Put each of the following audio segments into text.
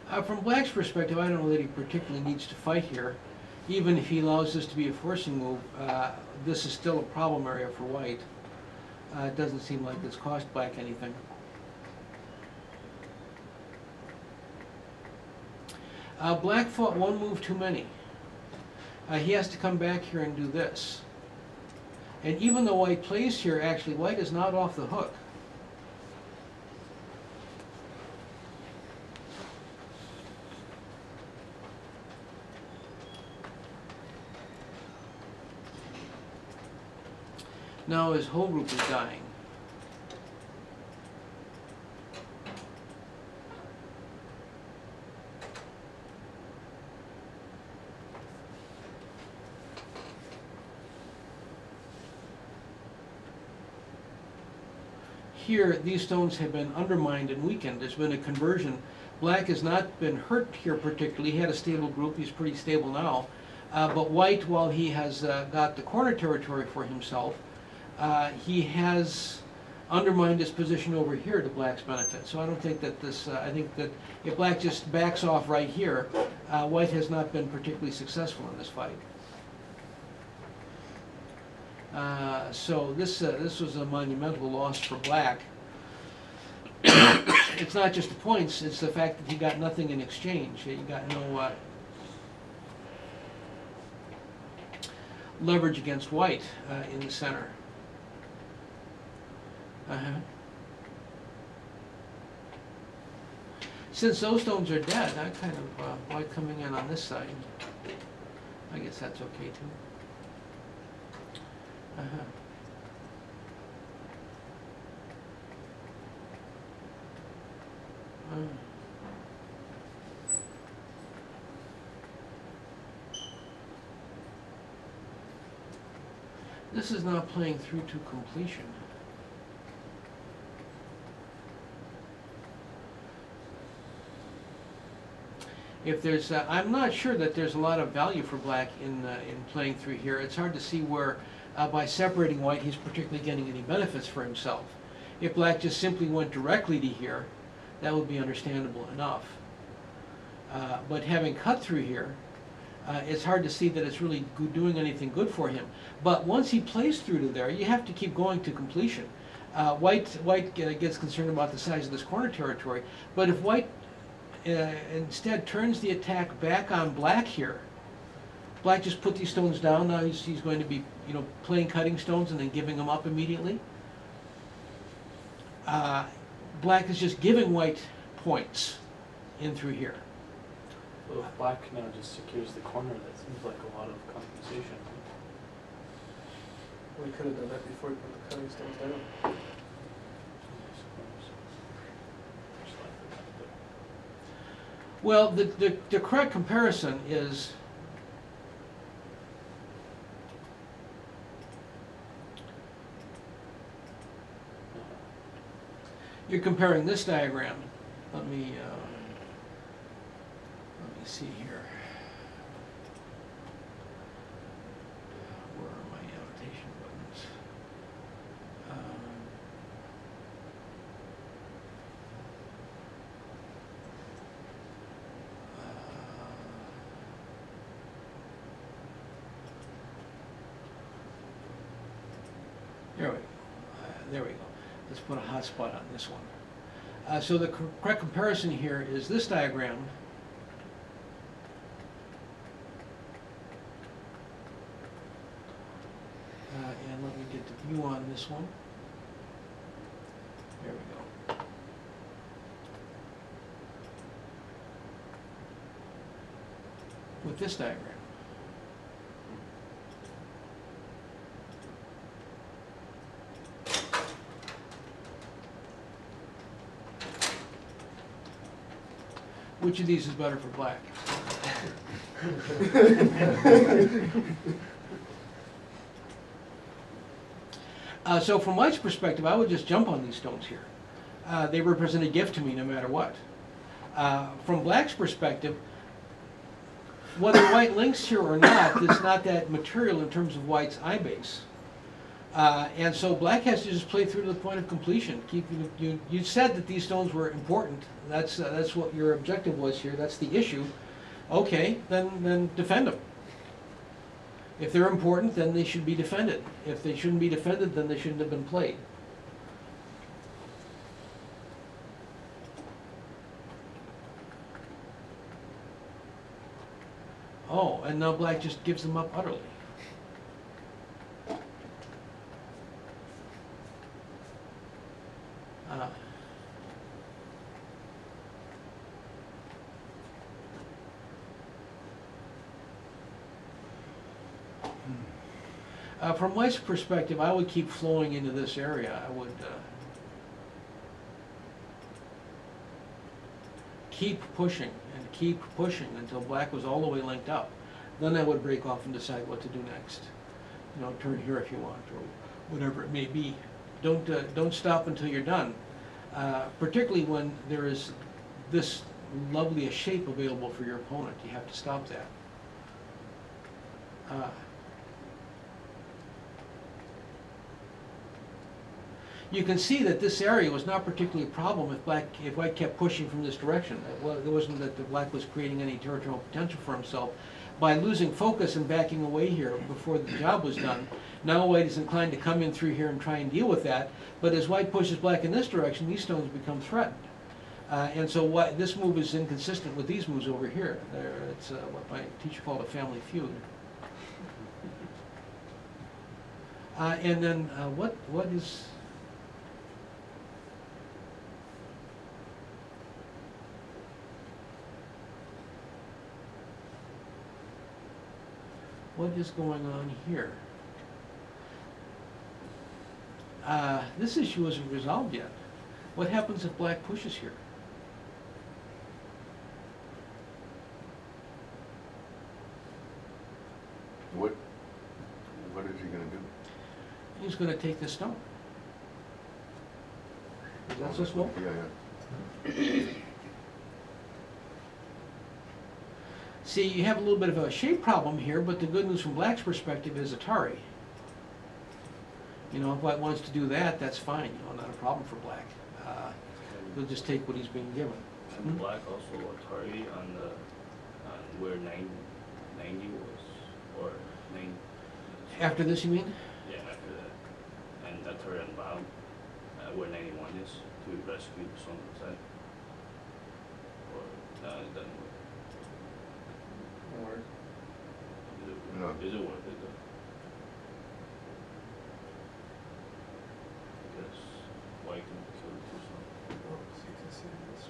From black's perspective, I don't know that he particularly needs to fight here. Even if he allows this to be a forcing move, this is still a problem area for white. It doesn't seem like it's cost black anything. Black fought one move too many. He has to come back here and do this. And even though white plays here, actually white is not off the hook. Now his whole group is dying. Here, these stones have been undermined and weakened. There's been a conversion. Black has not been hurt here particularly. He had a stable group. He's pretty stable now. But white, while he has got the corner territory for himself, he has undermined his position over here to black's benefit. So I don't think that this, I think that if black just backs off right here, white has not been particularly successful in this fight. So this was a monumental loss for black. It's not just the points, it's the fact that he got nothing in exchange. He got no leverage against white in the center. Since those stones are dead, I kind of like coming in on this side. I guess that's okay too. This is not playing through to completion. If there's, I'm not sure that there's a lot of value for black in playing through here. It's hard to see where, by separating white, he's particularly getting any benefits for himself. If black just simply went directly to here, that would be understandable enough. But having cut through here, it's hard to see that it's really doing anything good for him. But once he plays through to there, you have to keep going to completion. White gets concerned about the size of this corner territory, but if white instead turns the attack back on black here, black just put these stones down. Now he's going to be, you know, playing cutting stones and then giving them up immediately. Black is just giving white points in through here. Well, if black now just secures the corner, that seems like a lot of compensation. We could have done that before we put the cutting stones down. Well, the correct comparison is you're comparing this diagram. Let me see here. Where are my annotation buttons? There we go. Let's put a hotspot on this one. So the correct comparison here is this diagram. And let me get the view on this one. There we go. With this diagram. Which of these is better for black? So from white's perspective, I would just jump on these stones here. They represent a gift to me no matter what. From black's perspective, whether white links here or not, it's not that material in terms of white's eye base. And so black has to just play through to the point of completion. You said that these stones were important. That's what your objective was here. That's the issue. Okay, then defend them. If they're important, then they should be defended. If they shouldn't be defended, then they shouldn't have been played. Oh, and now black just gives them up utterly. From White's perspective, I would keep flowing into this area. I would keep pushing and keep pushing until black was all the way linked up. Then I would break off and decide what to do next. You know, turn here if you want, or whatever it may be. Don't stop until you're done. Particularly when there is this lovely a shape available for your opponent. You have to stop that. You can see that this area was not particularly a problem if white kept pushing from this direction. It wasn't that the black was creating any territorial potential for himself. By losing focus and backing away here before the job was done, now white is inclined to come in through here and try and deal with that. But as white pushes black in this direction, these stones become threatened. And so this move is inconsistent with these moves over here. It's what my teacher called a family feud. And then what is... What is going on here? This issue isn't resolved yet. What happens if black pushes here? What is he going to do? He's going to take this stone. Is that so small? Yeah. See, you have a little bit of a shape problem here, but the good news from black's perspective is Atari. You know, if white wants to do that, that's fine. You know, not a problem for black. He'll just take what he's being given. And black also Atari on where 90 was, or 9. After this, you mean? Yeah, after that. And Atari on bottom, where 91 is, to rescue the stone inside. Or, it doesn't work. Or No. Is it worth it though? Because white can kill the two stones. oh, so you can see this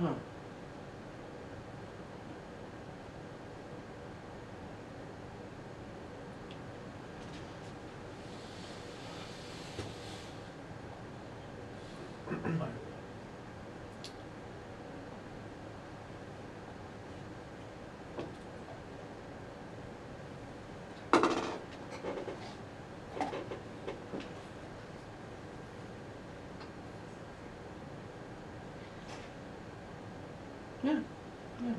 Huh. Yeah, yeah.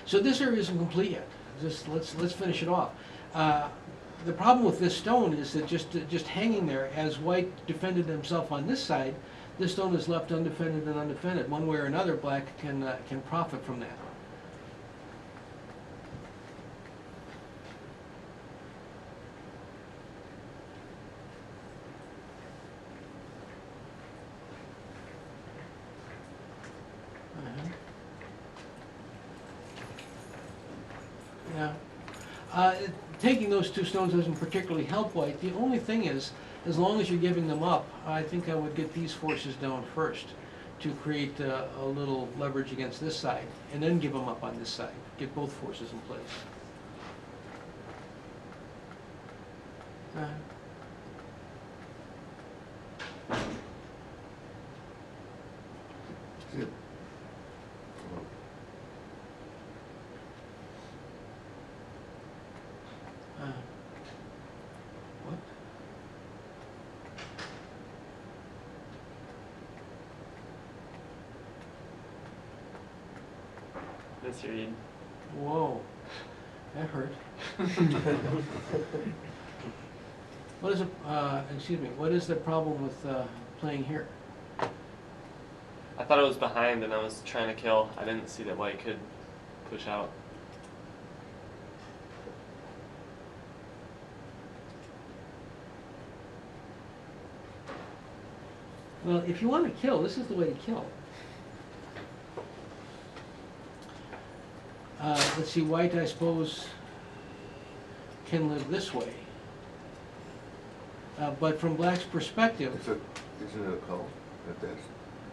So this area isn't complete yet. Just let's finish it off. The problem with this stone is that just hanging there, as white defended himself on this side, this stone is left undefended and undefended. One way or another, black can profit from that. Yeah. Taking those two stones doesn't particularly help white. The only thing is, as long as you're giving them up, I think I would get these forces down first to create a little leverage against this side, and then give them up on this side. Get both forces in place. Good. What? misread. Whoa, that hurt. What is excuse me, what is the problem with playing here? I thought it was behind and I was trying to kill. I didn't see that white could push out. Well, if you want to kill, this is the way to kill. Let's see, white, I suppose, can live this way. But from black's perspective, Isn't it a call at this?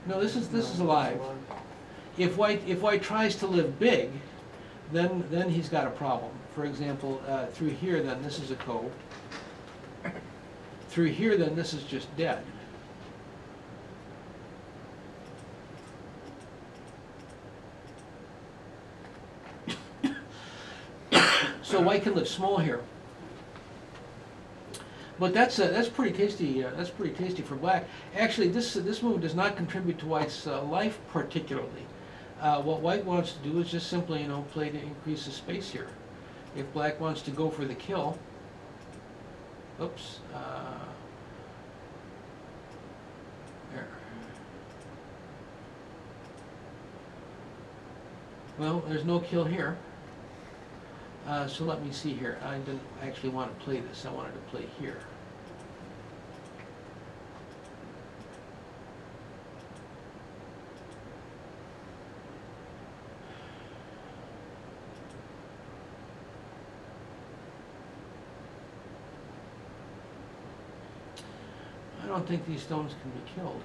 no, this is alive. If white tries to live big, then he's got a problem. For example, through here, then this is a cove. Through here, then this is just dead. So white can live small here. But that's pretty tasty. That's pretty tasty for black. Actually, this move does not contribute to white's life particularly. What white wants to do is just simply, play to increase the space here. If black wants to go for the kill, oops, there. Well, there's no kill here. So let me see here. I didn't actually want to play this. I wanted to play here. I don't think these stones can be killed.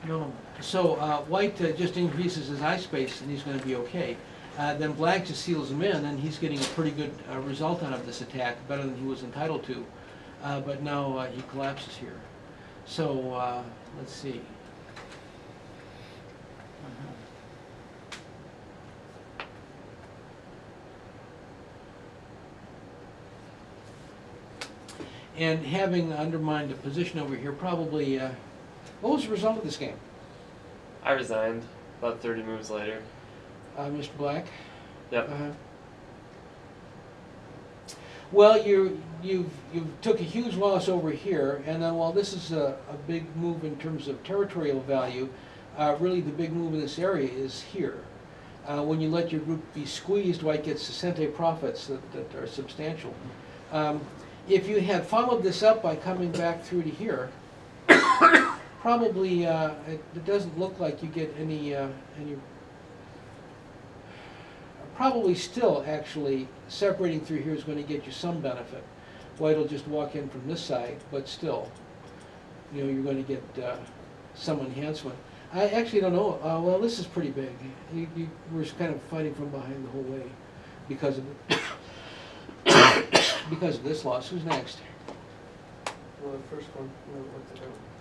No. So white just increases his eye space and he's going to be okay. Then black just seals him in and he's getting a pretty good result out of this attack, better than he was entitled to. But now he collapses here. So let's see. And having undermined a position over here, probably, what was the result of this game? I resigned about 30 moves later. Mr. Black? Yep. Well, you've took a huge loss over here, and then while this is a big move in terms of territorial value, really the big move in this area is here. When you let your group be squeezed, white gets sesente profits that are substantial. If you had followed this up by coming back through to here, probably it doesn't look like you get any probably still actually separating through here is going to get you some benefit. White will just walk in from this side, but still, you're going to get some enhancement. I actually don't know. Well, this is pretty big. You were kind of fighting from behind the whole way because of because of this loss. Who's next? Well, the first one, we looked it up.